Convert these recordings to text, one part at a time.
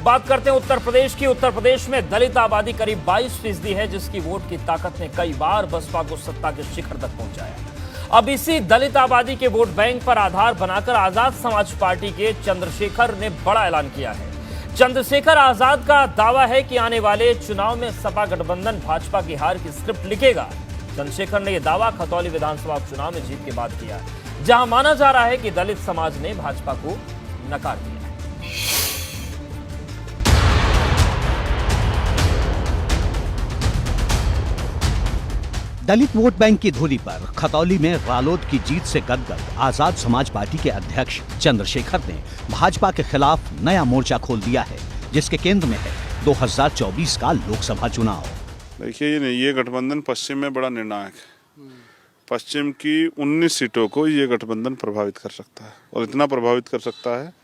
बात करते हैं उत्तर प्रदेश की। उत्तर प्रदेश में दलित आबादी करीब 22% है, जिसकी वोट की ताकत ने कई बार बसपा को सत्ता के शिखर तक पहुंचाया। अब इसी दलित आबादी के वोट बैंक पर आधार बनाकर आजाद समाज पार्टी के चंद्रशेखर ने बड़ा ऐलान किया है। चंद्रशेखर आजाद का दावा है कि आने वाले चुनाव में सपा गठबंधन भाजपा की हार की स्क्रिप्ट लिखेगा। चंद्रशेखर ने यह दावा खतौली विधानसभा चुनाव में जीत के बाद किया, जहां माना जा रहा है कि दलित समाज ने भाजपा को नकार दिया। दलित वोट बैंक की धूरी पर खतौली में रालोद की जीत से गदगद आजाद समाज पार्टी के अध्यक्ष चंद्रशेखर ने भाजपा के खिलाफ नया मोर्चा खोल दिया है, जिसके केंद्र में है 2024 का लोकसभा चुनाव। देखिए, ये गठबंधन पश्चिम में बड़ा निर्णायक है। पश्चिम की 19 सीटों को ये गठबंधन प्रभावित कर सकता है, और इतना प्रभावित कर सकता है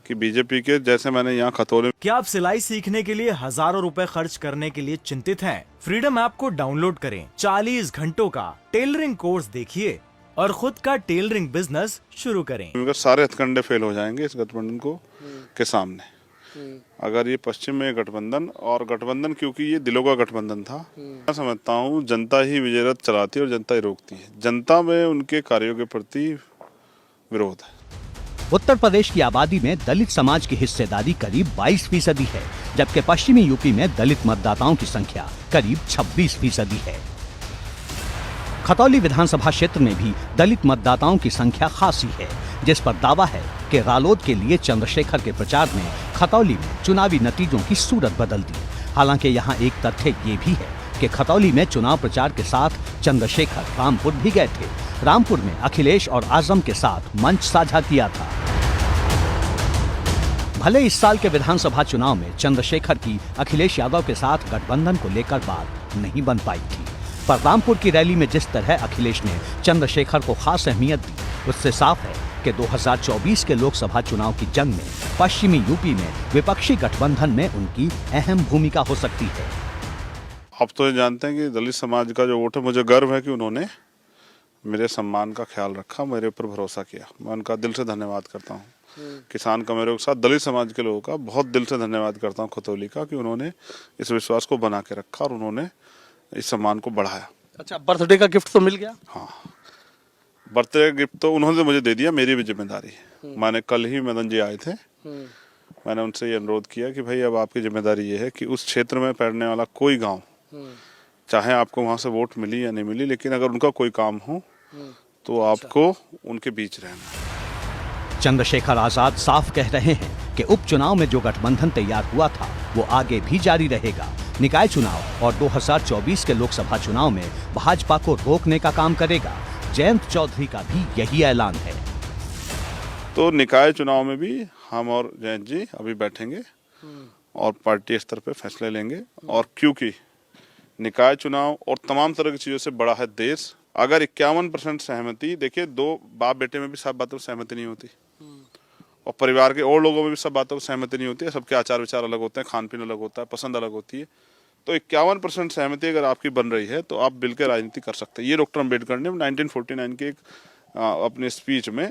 कि बीजेपी के, जैसे मैंने यहाँ खतौली। क्या आप सिलाई सीखने के लिए हजारों रुपए खर्च करने के लिए चिंतित हैं? फ्रीडम ऐप को डाउनलोड करें, 40 घंटों का टेलरिंग कोर्स देखिए और खुद का टेलरिंग बिजनेस शुरू करें। सारे हथकंडे फेल हो जाएंगे इस गठबंधन को के सामने, अगर ये पश्चिम में गठबंधन, और गठबंधन क्योंकि ये दिलों का गठबंधन था। मैं समझता हूँ जनता ही विजय रथ चलाती है और जनता ही रोकती है। जनता में उनके कार्यों के प्रति विरोध है। उत्तर प्रदेश की आबादी में दलित समाज की हिस्सेदारी करीब 22% है, जबकि पश्चिमी यूपी में दलित मतदाताओं की संख्या करीब 26% है। खतौली विधानसभा क्षेत्र में भी दलित मतदाताओं की संख्या खासी है, जिस पर दावा है कि रालोद के लिए चंद्रशेखर के प्रचार ने खतौली में चुनावी नतीजों की सूरत बदल दी। हालांकि यहाँ एक तथ्य ये भी है कि खतौली में चुनाव प्रचार के साथ चंद्रशेखर रामपुर भी गए थे। रामपुर में अखिलेश और आजम के साथ मंच साझा किया था। भले इस साल के विधानसभा चुनाव में चंद्रशेखर की अखिलेश यादव के साथ गठबंधन को लेकर बात नहीं बन पाई थी, पर रामपुर की रैली में जिस तरह अखिलेश ने चंद्रशेखर को खास अहमियत दी, उससे साफ है कि 2024 के लोकसभा चुनाव की जंग में पश्चिमी यूपी में विपक्षी गठबंधन में उनकी अहम भूमिका हो सकती है। आप तो जानते हैं कि दलित समाज का जो वोट है, मुझे गर्व है कि उन्होंने मेरे सम्मान का ख्याल रखा, मेरे ऊपर भरोसा किया। मैं उनका दिल से धन्यवाद करता हूँ। किसान कमेरों के साथ दलित समाज के लोगों का बहुत दिल से धन्यवाद करता हूँ खतौली का, कि उन्होंने इस विश्वास को बना के रखा और उन्होंने इस सम्मान को बढ़ाया। अच्छा, बर्थडे का गिफ्ट तो मिल गया? हाँ, बर्थडे गिफ्ट तो उन्होंने मुझे दे दिया, मेरी भी जिम्मेदारी है। मैंने कल ही मदन जी आए थे, मैंने उनसे ये अनुरोध किया कि भाई अब आपकी जिम्मेदारी ये है कि उस क्षेत्र में पड़ने वाला कोई गाँव, चाहे आपको वहाँ से वोट मिली या नहीं मिली, लेकिन अगर उनका कोई काम हो तो आपको उनके बीच रहना। चंद्रशेखर आजाद साफ कह रहे हैं कि उपचुनाव में जो गठबंधन तैयार हुआ था वो आगे भी जारी रहेगा। निकाय चुनाव और 2024 के लोकसभा चुनाव में भाजपा को रोकने का काम करेगा। जयंत चौधरी का भी यही ऐलान है। तो निकाय चुनाव में भी हम और जयंत जी अभी बैठेंगे और पार्टी स्तर पे फैसले लेंगे, और क्योंकि निकाय चुनाव और तमाम तरह की चीजों से बड़ा है देश। अगर 51% सहमति, देखिए, दो बाप बेटे में भी सब बातों पर सहमति नहीं होती, और परिवार के और लोगों में भी सब बातों पर सहमति नहीं होती है। सबके आचार विचार अलग होते हैं, खान पीन अलग होता है, पसंद अलग होती है। तो 51% सहमति अगर आपकी बन रही है तो आप बिल के राजनीति कर सकते हैं। ये डॉक्टर अम्बेडकर ने 1949 के एक अपने स्पीच में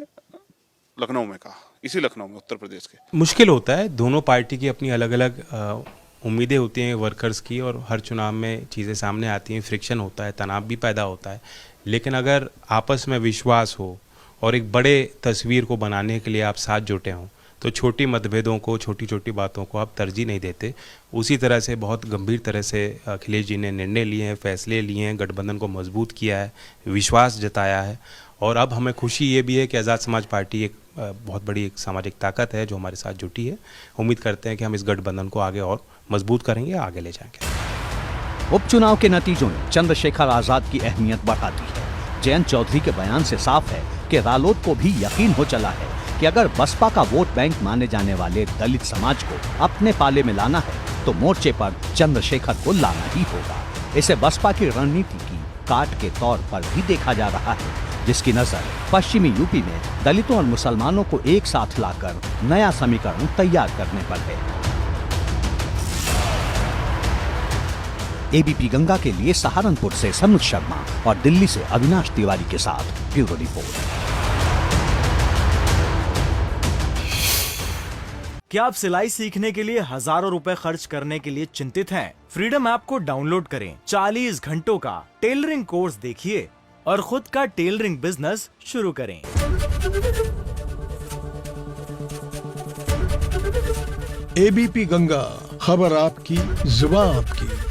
लखनऊ में कहा, इसी लखनऊ में, उत्तर प्रदेश के। मुश्किल होता है, दोनों पार्टी की अपनी अलग अलग उम्मीदें होती हैं वर्कर्स की, और हर चुनाव में चीज़ें सामने आती हैं, फ्रिक्शन होता है, तनाव भी पैदा होता है। लेकिन अगर आपस में विश्वास हो और एक बड़े तस्वीर को बनाने के लिए आप साथ जुटे हों, तो छोटी मतभेदों को, छोटी छोटी बातों को आप तरजीह नहीं देते। उसी तरह से बहुत गंभीर तरह से अखिलेश जी ने निर्णय लिए हैं, फैसले लिए हैं, गठबंधन को मजबूत किया है, विश्वास जताया है। और अब हमें खुशी ये भी है कि आज़ाद समाज पार्टी एक बहुत बड़ी एक सामाजिक ताकत है जो हमारे साथ जुटी है। उम्मीद करते हैं कि हम इस गठबंधन को आगे और मजबूत करेंगे, आगे ले जाएंगे। उपचुनाव के नतीजों ने चंद्रशेखर आजाद की अहमियत बढ़ा दी है। जयंत चौधरी के बयान से साफ है कि रालोद को भी यकीन हो चला है कि अगर बसपा का वोट बैंक माने जाने वाले दलित समाज को अपने पाले में लाना है तो मोर्चे पर चंद्रशेखर को लाना ही होगा। इसे बसपा की रणनीति की काट के तौर पर भी देखा जा रहा है, जिसकी नजर पश्चिमी यूपी में दलितों और मुसलमानों को एक साथ लाकर नया समीकरण तैयार करने पर है। एबीपी गंगा के लिए सहारनपुर से सनुज शर्मा और दिल्ली से अविनाश तिवारी के साथ ब्यूरो रिपोर्ट। क्या आप सिलाई सीखने के लिए हजारों रुपए खर्च करने के लिए चिंतित हैं? फ्रीडम ऐप को डाउनलोड करें, 40 घंटों का टेलरिंग कोर्स देखिए और खुद का टेलरिंग बिजनेस शुरू करें। एबीपी गंगा, खबर आपकी, जुबान आपकी।